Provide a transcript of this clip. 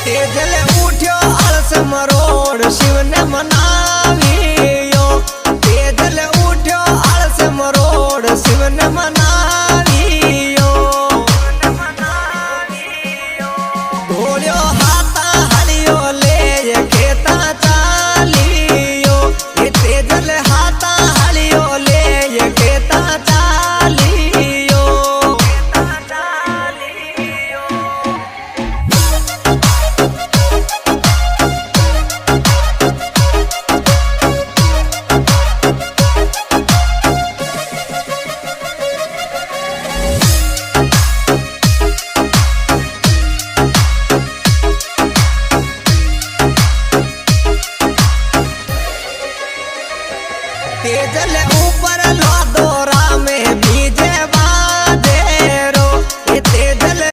तेजले उठ्यो आलस मरोड़ शिव ने मनावियो तेजले उठ्यो आलस मरोड़ शिव ने मना